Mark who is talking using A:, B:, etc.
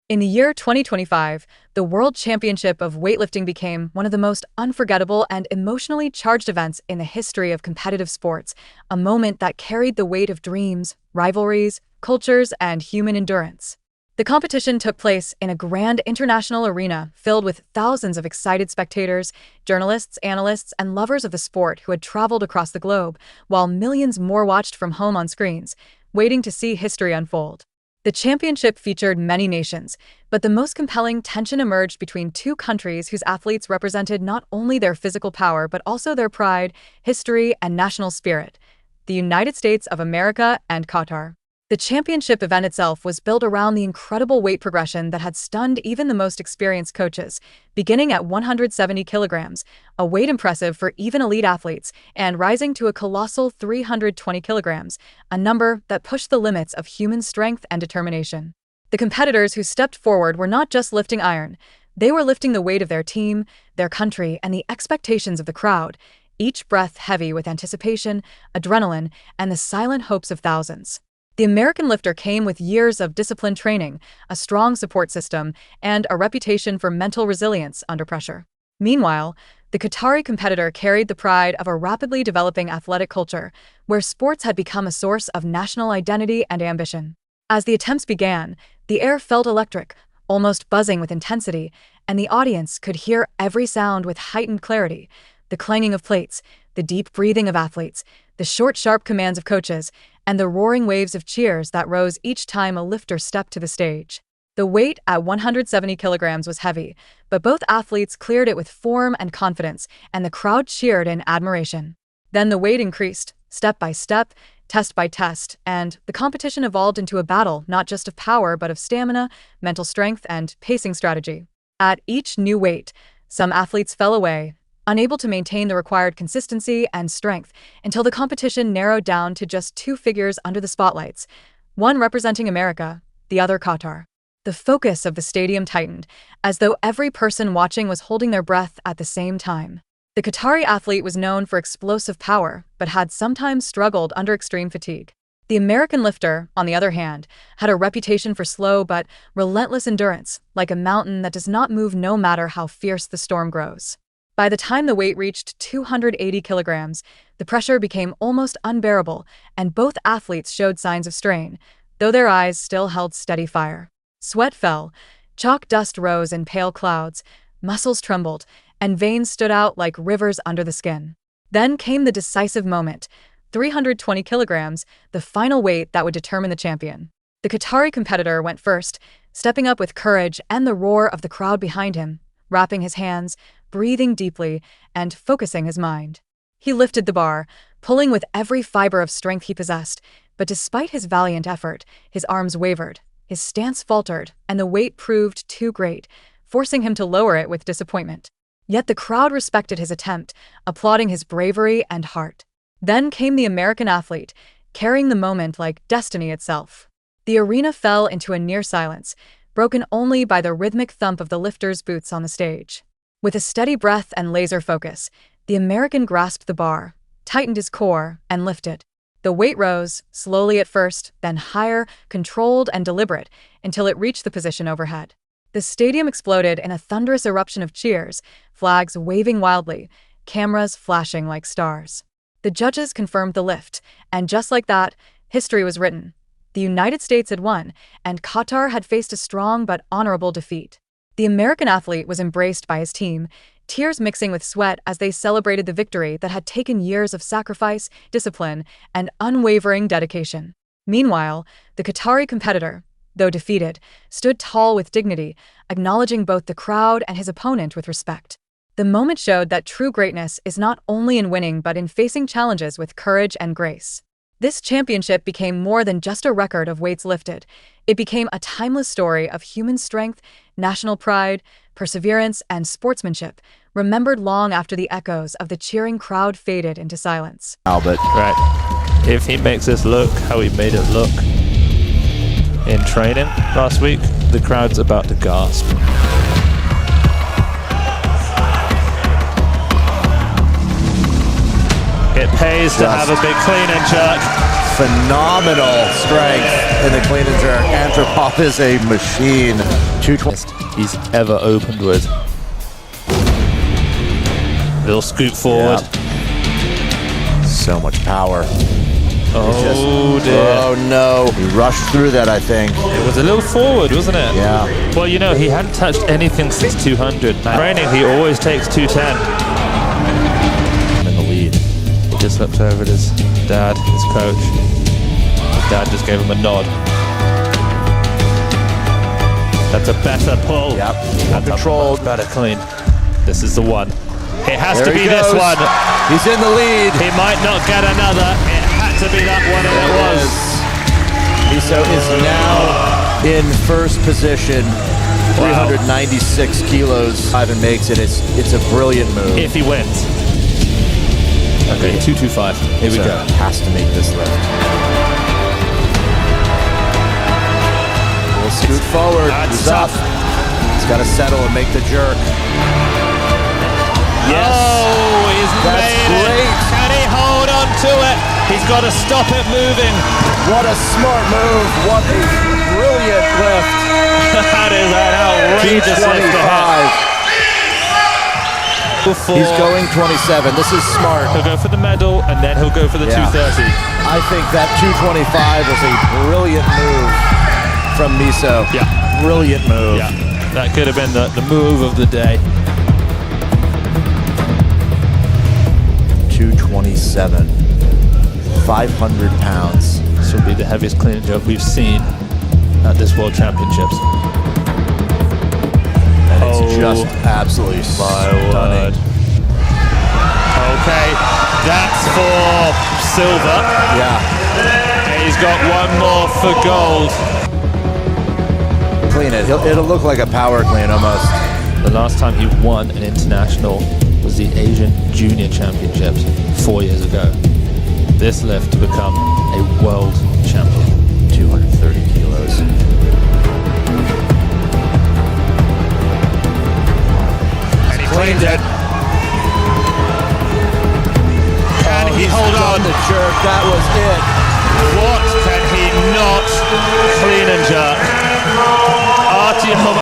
A: In the year 2025, the World Championship of Weightlifting became one of the most unforgettable and emotionally charged events in the history of competitive sports, a moment that carried the weight of dreams, rivalries, cultures, and human endurance. The competition took place in a grand international arena filled with thousands of excited spectators, journalists, analysts, and lovers of the sport who had traveled across the globe, while millions more watched from home on screens, waiting to see history unfold. The championship featured many nations, but the most compelling tension emerged between two countries whose athletes represented not only their physical power but also their pride, history, and national spirit: the United States of America and Qatar. The championship event itself was built around the incredible weight progression that had stunned even the most experienced coaches, beginning at 170 kilograms, a weight impressive for even elite athletes, and rising to a colossal 320 kilograms, a number that pushed the limits of human strength and determination. The competitors who stepped forward were not just lifting iron, they were lifting the weight of their team, their country, and the expectations of the crowd, each breath heavy with anticipation, adrenaline, and the silent hopes of thousands. The American lifter came with years of disciplined training, a strong support system, and a reputation for mental resilience under pressure. Meanwhile, the Qatari competitor carried the pride of a rapidly developing athletic culture, where sports had become a source of national identity and ambition. As the attempts began, the air felt electric, almost buzzing with intensity, and the audience could hear every sound with heightened clarity: the clanging of plates, the deep breathing of athletes, the short, sharp commands of coaches, and the roaring waves of cheers that rose each time a lifter stepped to the stage. The weight at 170 kilograms was heavy, but both athletes cleared it with form and confidence, and the crowd cheered in admiration. Then the weight increased, step by step, test by test, and the competition evolved into a battle not just of power but of stamina, mental strength, and pacing strategy. At each new weight, some athletes fell away, unable to maintain the required consistency and strength, until the competition narrowed down to just two figures under the spotlights, one representing America, the other Qatar. The focus of the stadium tightened, as though every person watching was holding their breath at the same time. The Qatari athlete was known for explosive power, but had sometimes struggled under extreme fatigue. The American lifter, on the other hand, had a reputation for slow but relentless endurance, like a mountain that does not move no matter how fierce the storm grows. By the time the weight reached 280 kilograms, the pressure became almost unbearable, and both athletes showed signs of strain, though their eyes still held steady fire. Sweat fell, chalk dust rose in pale clouds, muscles trembled, and veins stood out like rivers under the skin. Then came the decisive moment: 320 kilograms, the final weight that would determine the champion. The Qatari competitor went first, stepping up with courage and the roar of the crowd behind him, wrapping his hands, breathing deeply, and focusing his mind. He lifted the bar, pulling with every fiber of strength he possessed, but despite his valiant effort, his arms wavered, his stance faltered, and the weight proved too great, forcing him to lower it with disappointment. Yet the crowd respected his attempt, applauding his bravery and heart. Then came the American athlete, carrying the moment like destiny itself. The arena fell into a near silence, broken only by the rhythmic thump of the lifter's boots on the stage. With a steady breath and laser focus, the American grasped the bar, tightened his core, and lifted. The weight rose, slowly at first, then higher, controlled and deliberate, until it reached the position overhead. The stadium exploded in a thunderous eruption of cheers, flags waving wildly, cameras flashing like stars. The judges confirmed the lift, and just like that, history was written. The United States had won, and Qatar had faced a strong but honorable defeat. The American athlete was embraced by his team, tears mixing with sweat as they celebrated the victory that had taken years of sacrifice, discipline, and unwavering dedication. Meanwhile, the Qatari competitor, though defeated, stood tall with dignity, acknowledging both the crowd and his opponent with respect. The moment showed that true greatness is not only in winning but in facing challenges with courage and grace. This championship became more than just a record of weights lifted. It became a timeless story of human strength, national pride, perseverance, and sportsmanship, remembered long after the echoes of the cheering crowd faded into silence.
B: Albert.
C: Right. If he makes this look how he made it look in training last week, the crowd's about to gasp. It pays to have a big clean and jerk.
B: phenomenal strength in the clean and jerk. Antropov is a machine. 220.
C: He's ever opened with. Little scoop forward.
B: Yeah. So much power.
C: Oh dear.
B: Oh no. He rushed through that, I think.
C: It was a little forward, wasn't it?
B: Yeah.
C: Well, you know, he hadn't touched anything since 200. Training, he always takes 210.
B: In the lead.
C: He just looked over at his dad, his coach. His dad just gave him a nod. That's a better pull.
B: Yep.
C: That's
B: Controlled.
C: A better clean. This is the one. It has
B: There
C: to be
B: he
C: this
B: goes.
C: one.
B: He's in the lead.
C: He might not get another. It had to be that one, and it was.
B: Miso is now in first position. 396 kilos. Ivan makes it. It's a brilliant move.
C: If he wins. Okay, 225. Here we
B: So
C: go.
B: Has to make this lift. We'll scoot forward.
C: That's
B: He's up.
C: tough.
B: He's got to settle and make the jerk.
C: Yes. Oh, he's
B: That's
C: made
B: great.
C: it. Can he hold on to it? He's got to stop it moving.
B: What a smart move. What a brilliant lift.
C: That is an outrageous lift to hit.
B: 225. He's going 27. This is smart.
C: He'll go for the medal, and then he'll go for the 230.
B: I think that 225 was a brilliant move from Miso.
C: Yeah.
B: Brilliant move.
C: Yeah, that could have been the move of the day.
B: 227. 500 pounds.
C: This will be the heaviest clean and jerk we've seen at this World Championships.
B: And it's just absolutely stunning.
C: Okay, that's for silver.
B: Yeah.
C: He's got one more for gold.
B: Clean it. It'll look like a power clean almost.
C: The last time he won an international was the Asian Junior Championships 4 years ago. This lift to become a world champion.
B: 230 kilos.
C: And he cleaned it. Can he hold on?
B: The jerk. That was it.
C: What can he not clean and jerk? Artyom